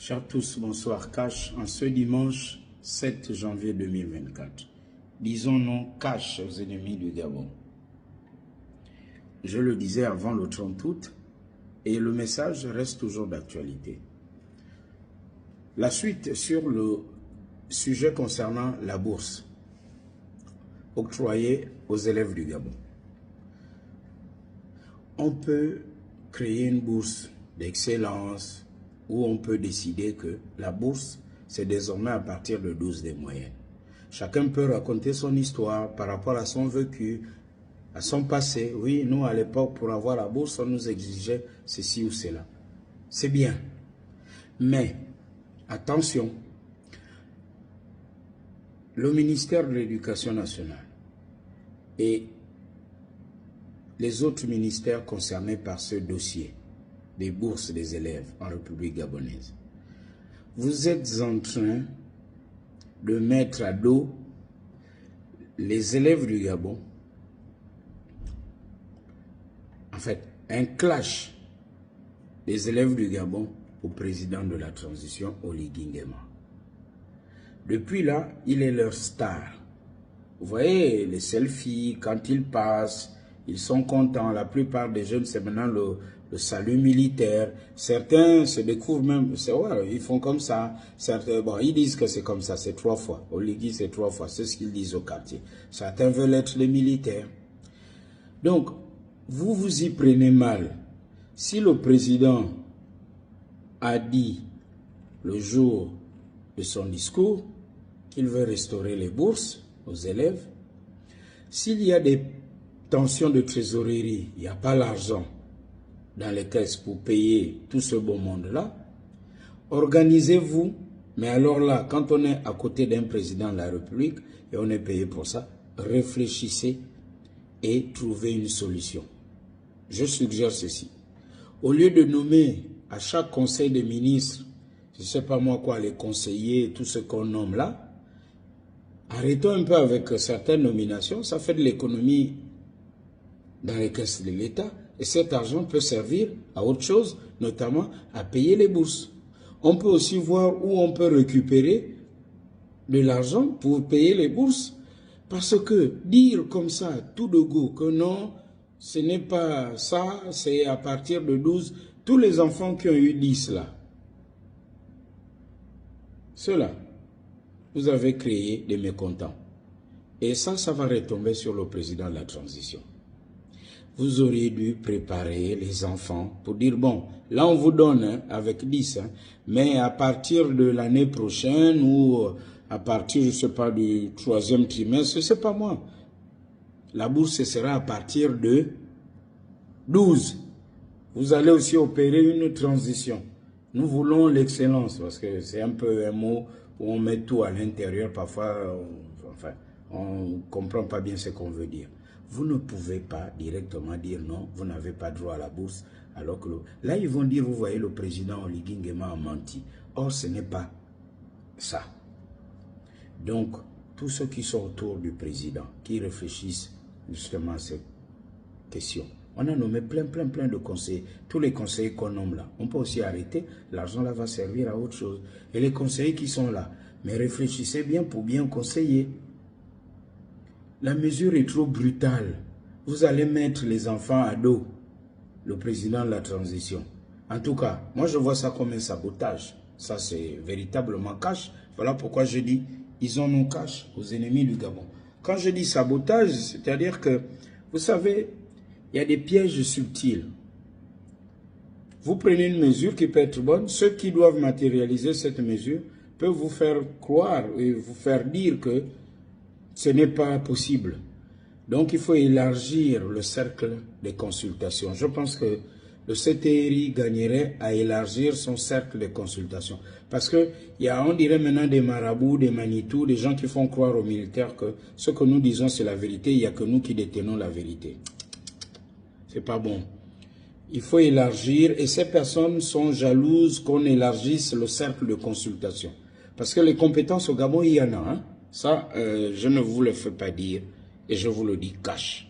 Chers tous, bonsoir. Cash en ce dimanche 7 janvier 2024. Disons non cash aux ennemis du Gabon. Je le disais avant le 30 août et le message reste toujours d'actualité. La suite sur le sujet concernant la bourse octroyée aux élèves du Gabon. On peut créer une bourse d'excellence où on peut décider que la bourse, c'est désormais à partir de 12 des moyennes. Chacun peut raconter son histoire par rapport à son vécu, à son passé. Oui, nous, à l'époque, pour avoir la bourse, on nous exigeait ceci ou cela. C'est bien. Mais, attention, le ministère de l'Éducation nationale et les autres ministères concernés par ce dossier des bourses des élèves en République gabonaise, vous êtes en train de mettre à dos les élèves du Gabon, en fait, un clash des élèves du Gabon au président de la transition, Oligui Nguema. Depuis là, il est leur star. Vous voyez, les selfies, quand ils passent, ils sont contents. La plupart des jeunes, c'est maintenant le salut militaire. Certains se découvrent même, ouais, ils font comme ça. Certains, bon, ils disent que c'est comme ça, c'est 3 fois. Oligui, c'est 3 fois, c'est ce qu'ils disent au quartier. Certains veulent être les militaires. Donc, vous vous y prenez mal. Si le président a dit le jour de son discours qu'il veut restaurer les bourses aux élèves, s'il y a des tensions de trésorerie, il n'y a pas l'argent dans les caisses pour payer tout ce beau monde-là, organisez-vous. Mais alors là, quand on est à côté d'un président de la République et on est payé pour ça, réfléchissez et trouvez une solution. Je suggère ceci. Au lieu de nommer à chaque conseil des ministres, je ne sais pas moi quoi, les conseillers, tout ce qu'on nomme là, arrêtons un peu avec certaines nominations, ça fait de l'économie dans les caisses de l'État et cet argent peut servir à autre chose, notamment à payer les bourses. On peut aussi voir où on peut récupérer de l'argent pour payer les bourses, parce que dire comme ça, tout de go, que non, ce n'est pas ça, c'est à partir de 12, tous les enfants qui ont eu 10 là, ceux-là, vous avez créé des mécontents. Et ça va retomber sur le président de la transition. Vous auriez dû préparer les enfants pour dire, bon, là on vous donne hein, avec 10, hein, mais à partir de l'année prochaine ou à partir, je ne sais pas, du 3e trimestre, je ne sais pas moi, la bourse sera à partir de 12. Vous allez aussi opérer une transition. Nous voulons l'excellence, parce que c'est un peu un mot où on met tout à l'intérieur, parfois, on ne comprend pas bien ce qu'on veut dire. Vous ne pouvez pas directement dire non, vous n'avez pas droit à la bourse, alors que là, ils vont dire, vous voyez, le président Oligui Nguema a menti. Or, ce n'est pas ça. Donc, tous ceux qui sont autour du président, qui réfléchissent justement à cette question, on a nommé plein de conseillers. Tous les conseillers qu'on nomme là, on peut aussi arrêter, l'argent là va servir à autre chose. Et les conseillers qui sont là, mais réfléchissez bien pour bien conseiller. La mesure est trop brutale. Vous allez mettre les enfants à dos, le président de la transition. En tout cas, moi je vois ça comme un sabotage. Ça c'est véritablement cash. Voilà pourquoi je dis, ils ont nos cash aux ennemis du Gabon. Quand je dis sabotage, c'est-à-dire que, vous savez, il y a des pièges subtils. Vous prenez une mesure qui peut être bonne. Ceux qui doivent matérialiser cette mesure peuvent vous faire croire et vous faire dire que ce n'est pas possible. Donc, il faut élargir le cercle des consultations. Je pense que le CTRI gagnerait à élargir son cercle de consultations. Parce qu'il y a, on dirait maintenant, des marabouts, des Manitou, des gens qui font croire aux militaires que ce que nous disons, c'est la vérité. Il n'y a que nous qui détenons la vérité. C'est pas bon. Il faut élargir, et ces personnes sont jalouses qu'on élargisse le cercle de consultation. Parce que les compétences au Gabon, il y en a. Hein? Ça, je ne vous le fais pas dire, et je vous le dis cash.